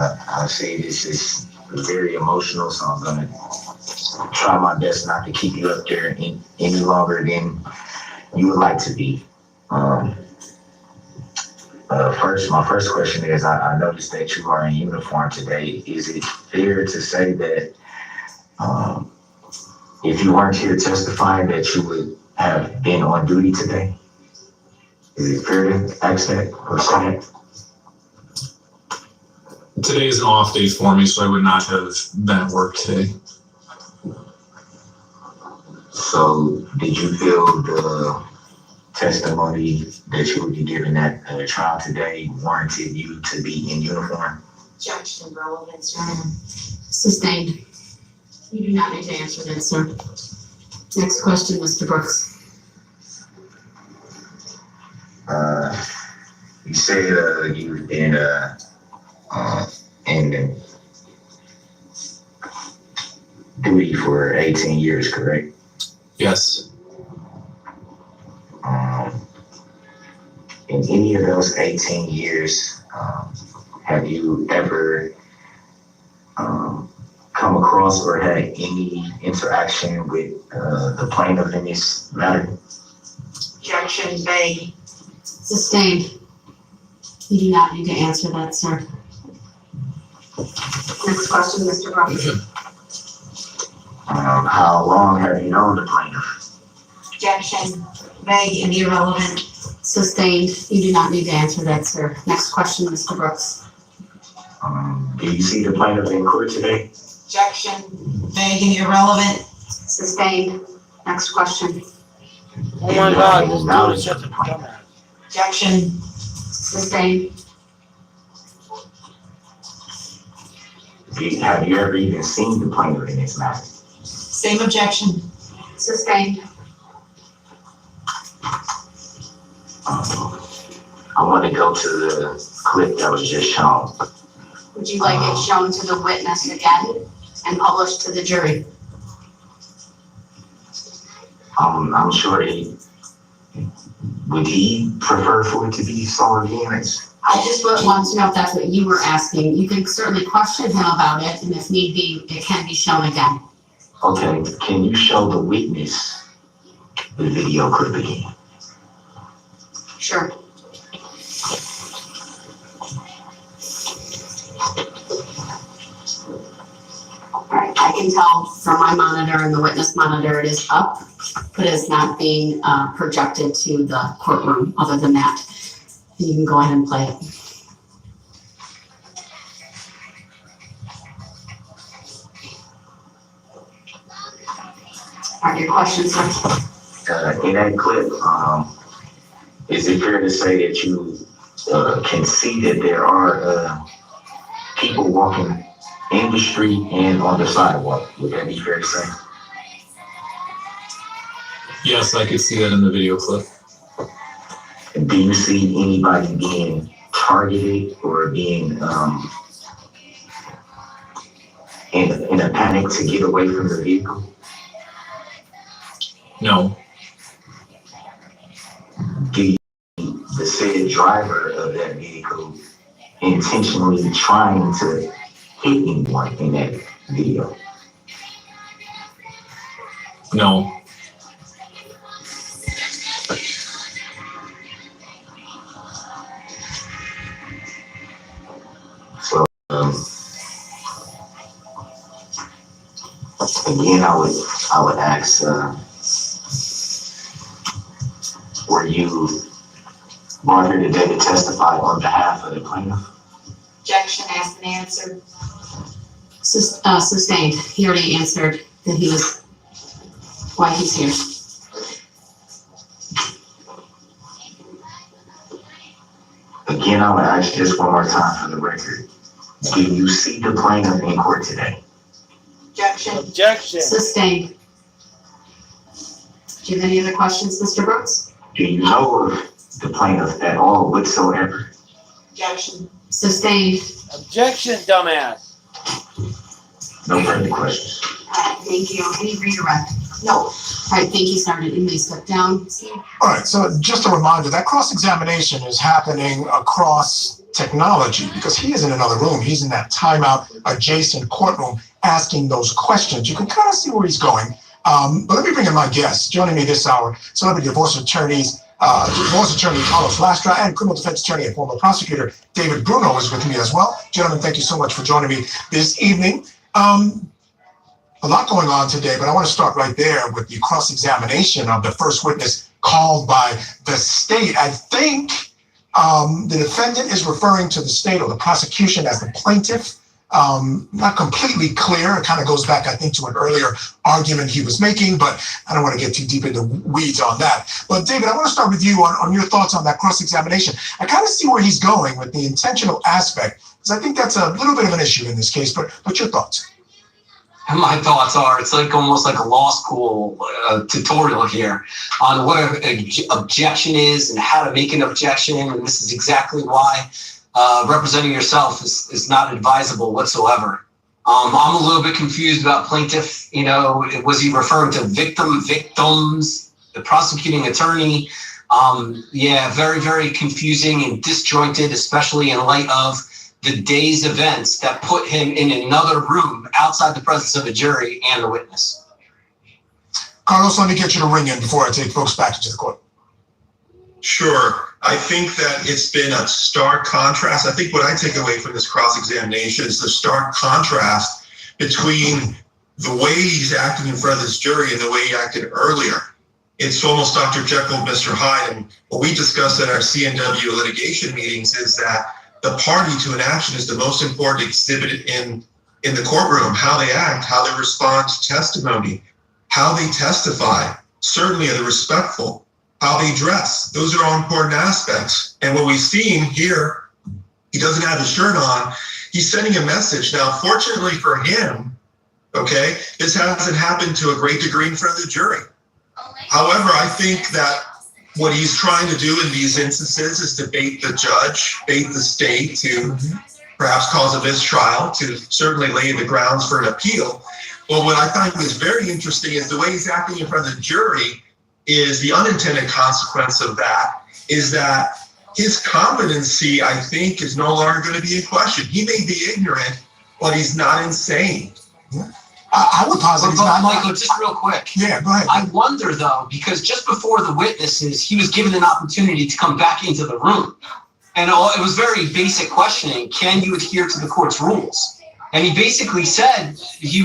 I say this is very emotional, so I'm gonna try my best not to keep you up there any longer than you would like to be. Um, my first question is, I noticed that you are in uniform today. Is it fair to say that um, if you weren't here testifying, that you would have been on duty today? Is it fair to ask that or say that? Today is an off day for me, so I would not have been at work today. So, did you feel the testimony that you would be giving at trial today warranted you to be in uniform? Objection, relevance, Your Honor. Sustained. You do not need to answer that, sir. Next question, Mr. Brooks. You said you've been in duty for 18 years, correct? Yes. In any of those 18 years, have you ever come across or had any interaction with the plaintiff in this matter? Objection, vague. Sustained. You do not need to answer that, sir. Next question, Mr. Brooks. How long have you known the plaintiff? Objection, vague and irrelevant. Sustained. You do not need to answer that, sir. Next question, Mr. Brooks. Do you see the plaintiff in court today? Objection, vague and irrelevant. Sustained. Next question. Oh my God, this dude is such a Knowledge. dumbass. Objection, Sustained. Have you ever even seen the plaintiff in this matter? same objection. Sustained. I want to go to the clip that was just shown. Would you like it shown to the witness again and published to the jury? I'm sure would he prefer for it to be shown again? I just want to know if that's what you were asking. You can certainly question him about it, and if need be, it can be shown again. Okay, can you show the witness the video clip again? Sure. Alright, I can tell from my monitor and the witness monitor it is up, but it's not being projected to the courtroom other than that. You can go ahead and play it. Are your questions, sir? In that clip, is it fair to say that you can see that there are people walking in the street and on the sidewalk? Would that be fair to say? Yes, I could see that in the video clip. Do you see anybody being targeted or being in a panic to get away from the vehicle? No. Do the said driver of that vehicle intentionally trying to hit anyone in that video? No. So again, I would ask, were you brought here today to testify on behalf of the plaintiff? Objection, asked and answered. Sustained. He already answered that he was, why he's here. Again, I would ask just one more time for the record. Do you see the plaintiff in court today? Objection, Objection. Sustained. Do you have any other questions, Mr. Brooks? Do you know of the plaintiff at all whatsoever? objection. Sustained. Objection, dumbass. No further questions. Thank you. Any redirect? No. I think he started, he may step down. All right, so just a reminder, that cross-examination is happening across technology because he is in another room. He's in that timeout adjacent courtroom asking those questions. You can kind of see where he's going. But let me bring in my guests. Joining me this hour, celebrity divorce attorney Carlos Lastra and criminal defense attorney and former prosecutor David Bruno is with me as well. Gentlemen, thank you so much for joining me this evening. A lot going on today, but I want to start right there with the cross-examination of the first witness called by the state. I think the defendant is referring to the state or the prosecution as the plaintiff. Not completely clear. It kind of goes back, I think, to an earlier argument he was making, but I don't want to get too deep into weeds on that. But David, I want to start with you on your thoughts on that cross-examination. I kind of see where he's going with the intentional aspect, because I think that's a little bit of an issue in this case, but your thoughts? My thoughts are it's like almost like a law school tutorial here on what an objection is and how to make an objection. And this is exactly why representing yourself is not advisable whatsoever. I'm a little bit confused about plaintiff. You know, was he referring to victims, the prosecuting attorney? Yeah, very, very confusing and disjointed, especially in light of the day's events that put him in another room outside the presence of a jury and the witness. Carlos, let me get you to ring in before I take folks back into the court. Sure. I think that it's been a stark contrast. I think what I take away from this cross-examination is the stark contrast between the way he's acting in front of this jury and the way he acted earlier. It's almost Dr. Jekyll, Mr. Hyde. And what we discussed at our CNW litigation meetings is that the party to an action is the most important exhibit in the courtroom. How they act, how they respond to testimony, how they testify. Certainly are they respectful, how they dress. Those are all important aspects. And what we've seen here, he doesn't have his shirt on. He's sending a message. Now, fortunately for him, okay, this hasn't happened to a great degree in front of the jury. However, I think that what he's trying to do in these instances is to bait the judge, bait the state to perhaps cause a mistrial, to certainly lay the grounds for an appeal. Well, what I find is very interesting is the way he's acting in front of the jury is the unintended consequence of that is that his competency, I think, is no longer going to be in question. He may be ignorant, but he's not insane. I would posit he's not. Michael, just real quick. Yeah, go ahead. I wonder, though, because just before the witnesses, he was given an opportunity to come back into the room. And it was very basic questioning. Can you adhere to the court's rules? And he basically said he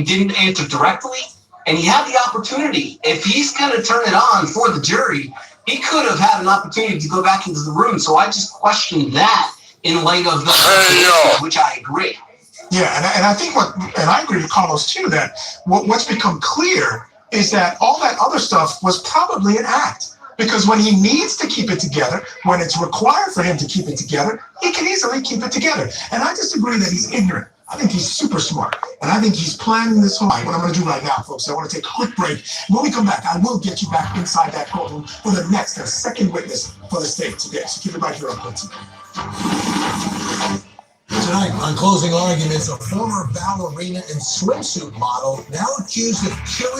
didn't answer directly, and he had the opportunity. If he's going to turn it on for the jury, he could have had an opportunity to go back into the room. So I just questioned that in light of the which I agree. Yeah, and I think and I agree with Carlos too, that what's become clear is that all that other stuff was probably an act. Because when he needs to keep it together, when it's required for him to keep it together, he can easily keep it together. And I disagree that he's ignorant. I think he's super smart. And I think he's planning this whole thing. What I'm going to do right now, folks, I want to take a quick break. When we come back, I will get you back inside that courtroom for the second witness for the state today. So keep it right here on Point TV. Tonight, on Closing Arguments, a former ballerina and swimsuit model now accused of killing